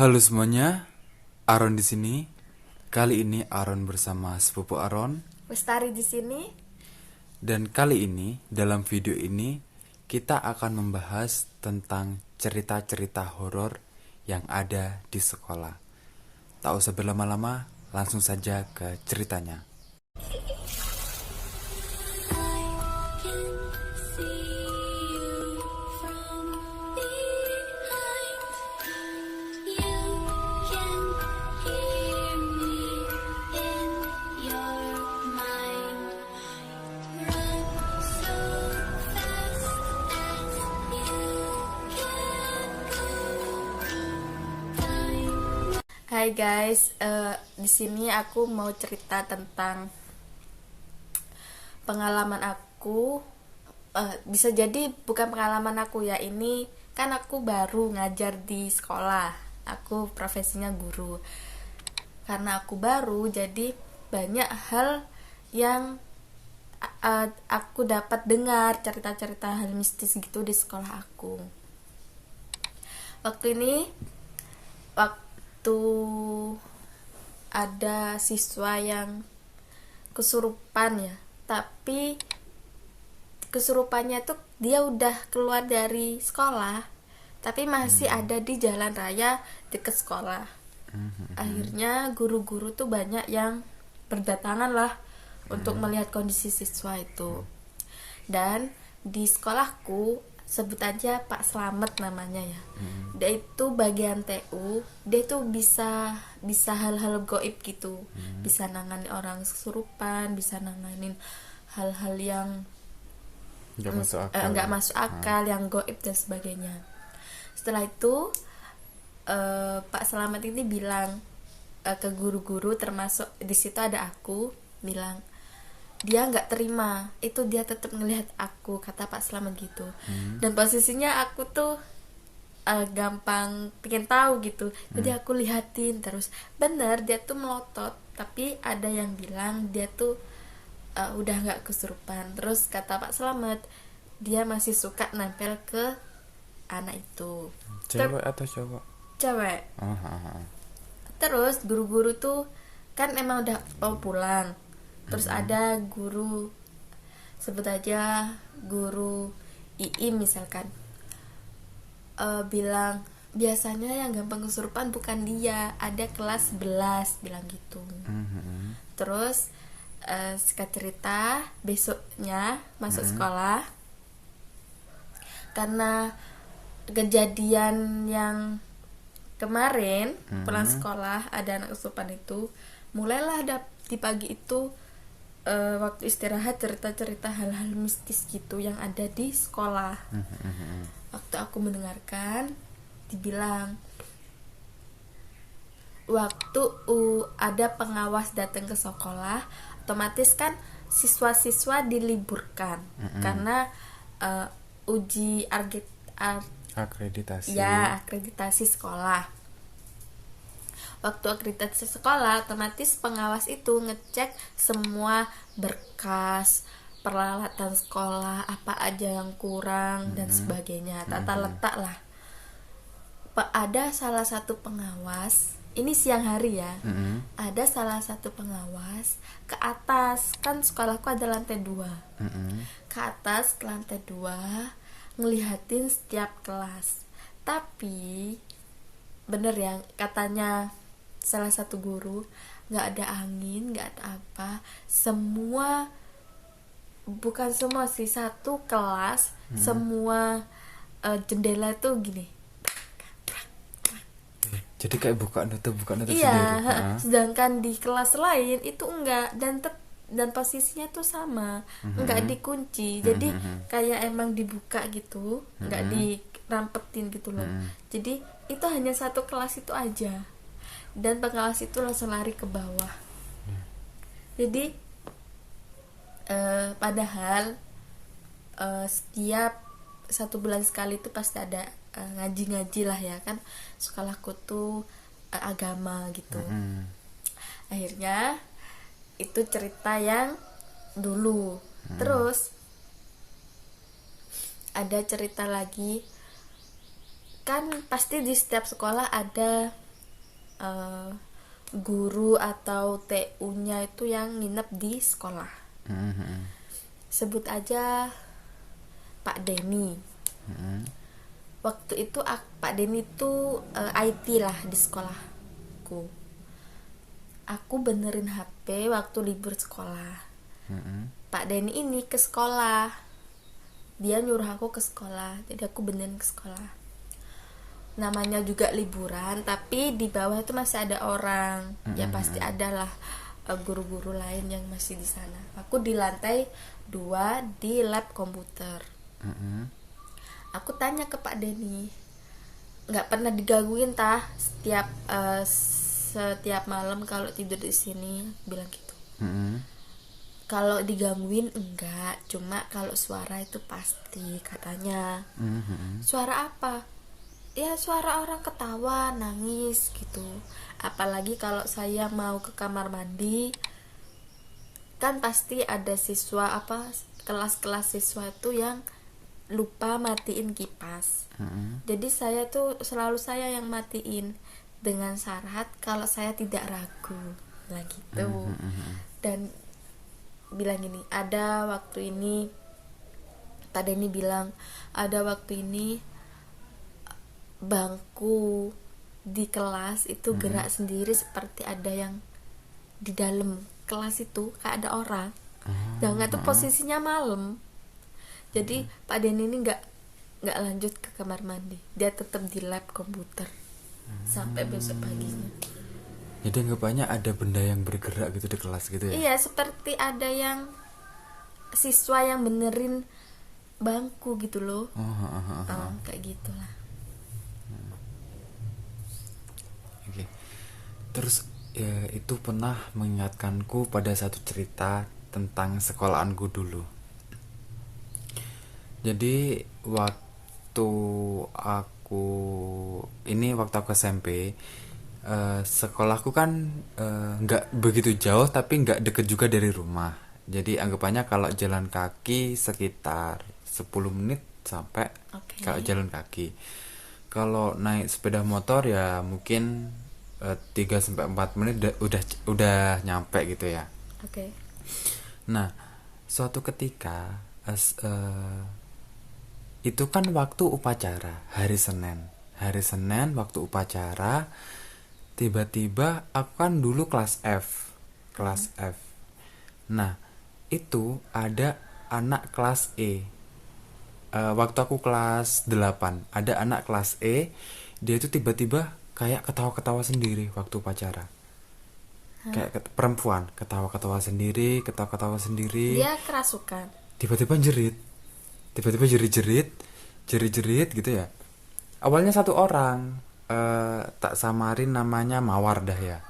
Halo semuanya, Aaron di sini. Kali ini Aaron bersama sepupu Aaron. Lestari di sini. Dan kali ini, dalam video ini, kita akan membahas tentang cerita-cerita horor yang ada di sekolah. Tak usah berlama-lama, langsung saja ke ceritanya. Hai guys, di sini aku mau cerita tentang pengalaman aku. Bisa jadi bukan pengalaman aku ya, ini kan aku baru ngajar di sekolah. Aku profesinya guru. Karena aku baru, jadi banyak hal yang aku dapat dengar cerita-cerita hal mistis gitu di sekolah aku. Waktu ada siswa yang kesurupan ya, tapi kesurupannya tuh dia udah keluar dari sekolah tapi masih ada di jalan raya dekat sekolah. Akhirnya guru-guru tuh banyak yang berdatangan lah untuk melihat kondisi siswa itu. Dan di sekolahku, sebut aja Pak Slamet namanya ya. Dia itu bagian TU, dia tuh bisa hal-hal goib gitu. Bisa nanganin orang kesurupan, bisa nanganin hal-hal yang nggak masuk akal, yang goib dan sebagainya. Setelah itu Pak Slamet ini bilang ke guru-guru, termasuk di situ ada aku, bilang dia nggak terima itu, dia tetap ngelihat aku, kata Pak Slamet gitu. Dan posisinya aku tuh gampang pengen tahu gitu, jadi aku lihatin terus. Bener, dia tuh melotot, tapi ada yang bilang dia tuh udah nggak kesurupan. Terus kata Pak Slamet, dia masih suka nempel ke anak itu. Cewek atau cowok? Cewek. Terus guru-guru tuh kan emang udah mau pulang. Terus ada guru, sebut aja guru II misalkan, bilang biasanya yang gampang kesurupan bukan dia, ada kelas 11, bilang gitu. Terus singkat cerita, besoknya masuk sekolah, karena kejadian yang kemarin pulang sekolah ada anak kesurupan itu, mulailah ada di pagi itu waktu istirahat cerita-cerita hal-hal mistis gitu yang ada di sekolah. Waktu aku mendengarkan, dibilang waktu ada pengawas datang ke sekolah, otomatis kan siswa-siswa diliburkan karena uji akreditasi sekolah. Waktu akreditasi sekolah, otomatis pengawas itu ngecek semua berkas, peralatan sekolah, apa aja yang kurang dan sebagainya, tata letak lah. Ada salah satu pengawas, ini siang hari ya, ada salah satu pengawas ke atas, kan sekolahku ada lantai 2, ke atas ke lantai 2 ngelihatin setiap kelas. Tapi bener ya, katanya salah satu guru, nggak ada angin, nggak ada apa, semua, bukan semua sih, satu kelas semua jendela tuh gini, Jadi kayak buka nutup iya, sendiri. sedangkan di kelas lain itu enggak, dan posisinya tuh sama, enggak dikunci, jadi kayak emang dibuka gitu, enggak dirampetin gitu loh. Jadi itu hanya satu kelas itu aja, dan pengawas itu langsung lari ke bawah. Jadi padahal setiap 1 bulan sekali itu pasti ada ngaji-ngaji lah ya kan, sekolahku tuh agama gitu. Akhirnya itu cerita yang dulu. Terus ada cerita lagi, kan pasti di setiap sekolah ada eh, guru atau TU-nya itu yang nginep di sekolah. Sebut aja Pak Denny. Waktu itu Pak Denny itu IT lah di sekolahku. Aku benerin HP waktu libur sekolah. Pak Denny ini ke sekolah, dia nyuruh aku ke sekolah, jadi aku benerin ke sekolah. Namanya juga liburan, tapi di bawah itu masih ada orang. Ya pasti ada lah guru-guru lain yang masih di sana. Aku di lantai 2 di lab komputer. Aku tanya ke Pak Denny, nggak pernah digangguin tah setiap malam kalau tidur di sini, bilang gitu. Kalau digangguin enggak, cuma kalau suara itu pasti, katanya. Suara apa? Ya suara orang ketawa, nangis gitu. Apalagi kalau saya mau ke kamar mandi, kan pasti ada siswa kelas-kelas siswa itu yang lupa matiin kipas. Jadi saya tuh selalu saya yang matiin dengan syarat kalau saya tidak ragu, bilang gitu. Dan bilang gini, ada waktu ini Pak Denny bilang, ada waktu ini bangku di kelas itu gerak sendiri seperti ada yang di dalam kelas itu kayak ada orang. Jangan tuh posisinya malam. Jadi Pak Denny ini nggak lanjut ke kamar mandi, dia tetap di lab komputer sampai besok paginya. Jadi anggapannya ada benda yang bergerak gitu di kelas gitu ya? Iya, seperti ada yang siswa yang benerin bangku gitu loh. Kayak gitulah. Oke. Terus ya, itu pernah mengingatkanku pada satu cerita tentang sekolahanku dulu. Jadi waktu aku SMP, sekolahku kan nggak begitu jauh tapi nggak deket juga dari rumah. Jadi anggapannya kalau jalan kaki sekitar 10 menit sampai. Kalau jalan kaki. Kalau naik sepeda motor ya mungkin 3-4 menit udah nyampe gitu ya. Nah, suatu ketika itu kan waktu upacara hari Senin waktu upacara, tiba-tiba aku kan dulu kelas F. Nah, itu ada anak kelas E. Waktu aku kelas 8 ada anak kelas E, dia itu tiba-tiba kayak ketawa-ketawa sendiri waktu upacara. Kayak perempuan ketawa-ketawa sendiri. Dia kerasukan. Tiba-tiba jerit-jerit gitu ya. Awalnya satu orang, tak samarin namanya Mawar dah ya.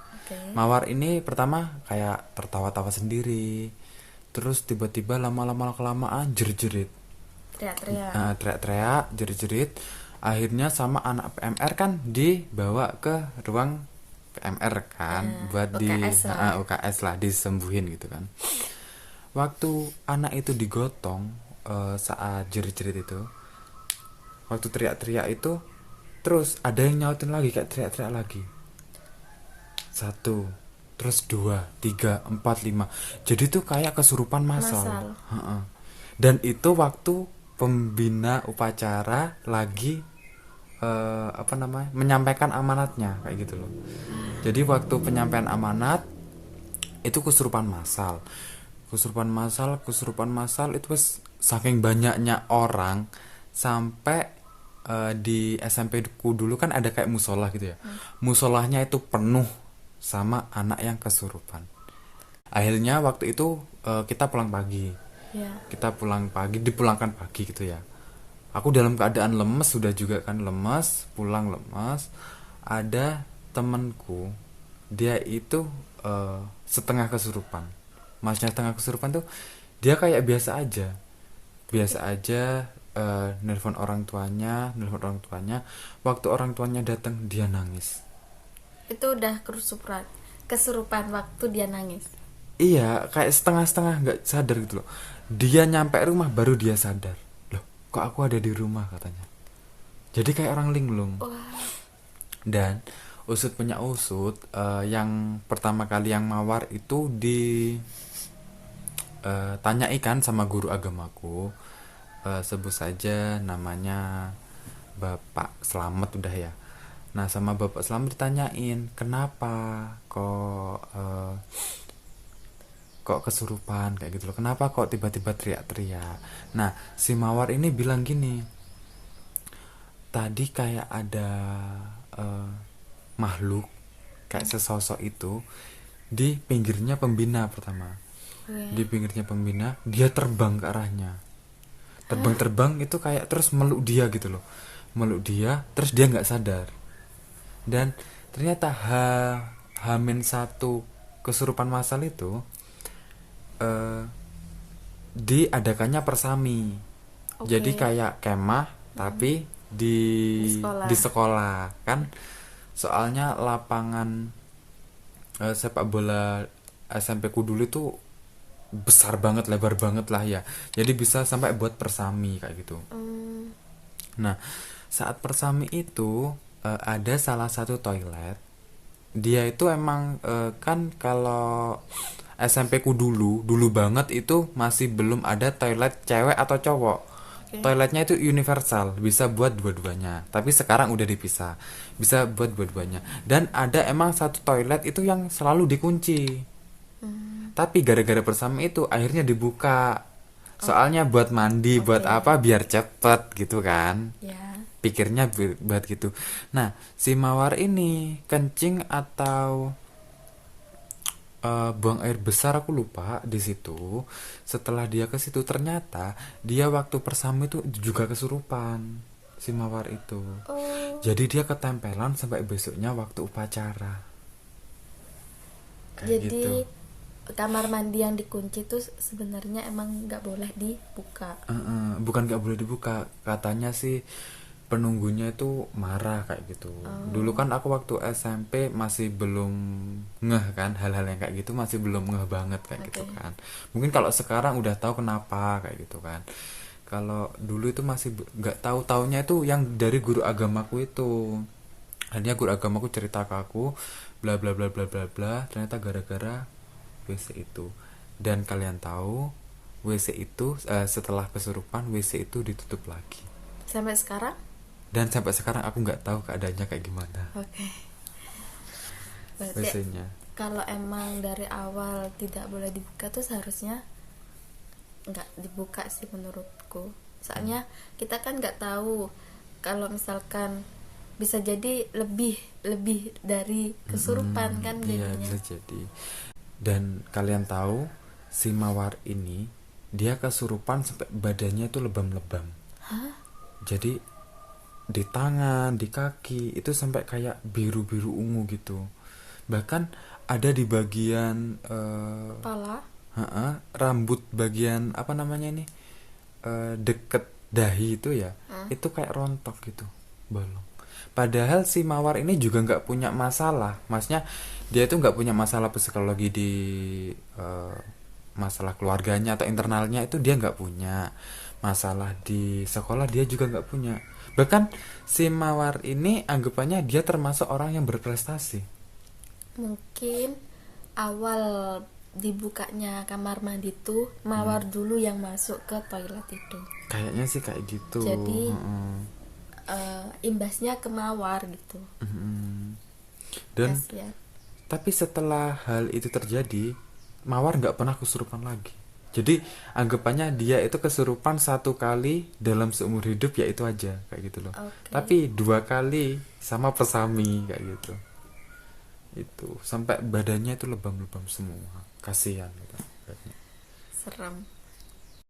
Mawar ini pertama kayak tertawa-tawa sendiri, terus tiba-tiba lama-lama kelamaan jerit-jerit, teriak-teriak, jerit-jerit. Akhirnya sama anak PMR kan dibawa ke ruang PMR kan, buat UKS lah, disembuhin gitu kan. Waktu anak itu digotong, saat jerit-jerit itu, waktu teriak-teriak itu, terus ada yang nyautin lagi, kayak teriak-teriak lagi. 1, terus 2, 3, 4, 5. Jadi tuh kayak kesurupan massal. Dan itu waktu pembina upacara lagi menyampaikan amanatnya kayak gitu loh. Jadi waktu penyampaian amanat itu kesurupan massal itu saking banyaknya orang sampai di SMP ku dulu kan ada kayak musola gitu ya. Musolahnya itu penuh sama anak yang kesurupan. Akhirnya waktu itu kita pulang pagi. Dipulangkan pagi gitu ya. Aku dalam keadaan lemes, sudah juga kan pulang lemes. Ada temanku, dia itu setengah kesurupan. Maksudnya setengah kesurupan tuh dia kayak biasa aja, nelpon orang tuanya. Waktu orang tuanya datang dia nangis. Itu udah kesurupan waktu dia nangis. Iya, kayak setengah-setengah nggak sadar gitu loh. Dia nyampe rumah baru dia sadar. Loh, kok aku ada di rumah, katanya. Jadi kayak orang linglung. Dan usut punya usut, yang pertama kali yang mawar itu di tanyai kan sama guru agamaku. Sebut saja namanya Bapak Slamet udah ya. Nah sama Bapak Slamet ditanyain kenapa kok kesurupan kayak gitu loh, kenapa kok tiba-tiba teriak-teriak. Nah si mawar ini bilang gini, tadi kayak ada eh, makhluk kayak sesosok itu di pinggirnya pembina pertama. Di pinggirnya pembina, dia terbang ke arahnya. Terbang-terbang itu kayak terus meluk dia gitu loh. Meluk dia, terus dia nggak sadar. Dan ternyata Hamin satu kesurupan massal itu eh, diadakannya persami. Oke. Jadi kayak kemah tapi di sekolah. di sekolah kan. Soalnya lapangan sepak bola SMP ku dulu itu besar banget, lebar banget lah ya. Jadi bisa sampai buat persami kayak gitu. Nah, saat persami itu ada salah satu toilet. Dia itu emang kan kalau SMP ku dulu banget itu masih belum ada toilet cewek atau cowok. Toiletnya itu universal, bisa buat dua-duanya. Tapi sekarang udah dipisah, bisa buat dua-duanya. Dan ada emang satu toilet itu yang selalu dikunci. Tapi gara-gara persami itu akhirnya dibuka. Soalnya buat mandi, buat apa biar cepet gitu kan. Ya. Pikirnya buat gitu. Nah, si mawar ini kencing atau buang air besar aku lupa di situ. Setelah dia ke situ ternyata dia waktu persami itu juga kesurupan si mawar itu. Oh, Jadi dia ketempelan sampai besoknya waktu upacara. Kayak jadi gitu. kamar mandi yang dikunci tuh sebenarnya emang nggak boleh dibuka. Bukan nggak boleh dibuka, katanya sih penunggunya itu marah kayak gitu. Dulu kan aku waktu SMP masih belum ngeh kan, hal-hal yang kayak gitu masih belum ngeh banget kayak gitu kan. Mungkin kalau sekarang udah tahu kenapa kayak gitu kan. Kalau dulu itu masih nggak tahu, taunya itu yang dari guru agamaku itu. Akhirnya guru agamaku cerita ke aku bla bla bla bla bla bla, ternyata gara-gara WC itu. Dan kalian tahu WC itu setelah kesurupan WC itu ditutup lagi. Sampai sekarang? Dan sampai sekarang aku nggak tahu keadaannya kayak gimana Oke. Berarti WC-nya. kalau emang dari awal tidak boleh dibuka tuh seharusnya nggak dibuka sih menurutku. Soalnya kita kan nggak tahu kalau misalkan bisa jadi lebih dari kesurupan kan Iya jadinya. bisa jadi. Dan kalian tahu si mawar ini dia kesurupan sampai badannya itu lebam-lebam. Jadi di tangan, di kaki itu sampai kayak biru-biru ungu gitu. Bahkan ada di bagian Pala. rambut bagian apa namanya ini, deket dahi itu ya, itu kayak rontok gitu, bolong. Padahal si mawar ini juga nggak punya masalah, maksudnya dia itu nggak punya masalah psikologi di masalah keluarganya atau internalnya, itu dia nggak punya masalah. Di sekolah dia juga nggak punya. Bahkan si mawar ini anggapannya dia termasuk orang yang berprestasi. Mungkin awal dibukanya kamar mandi tuh mawar dulu yang masuk ke toilet itu. Kayaknya sih kayak gitu. Jadi imbasnya ke mawar gitu. Dan Kasian. tapi setelah hal itu terjadi, mawar nggak pernah kesurupan lagi. Jadi anggapannya dia itu kesurupan satu kali dalam seumur hidup, ya itu aja kayak gitu loh. Oke. Tapi 2 kali sama persami kayak gitu. Itu sampai badannya itu lebam-lebam semua. Kasihan gitu. Serem.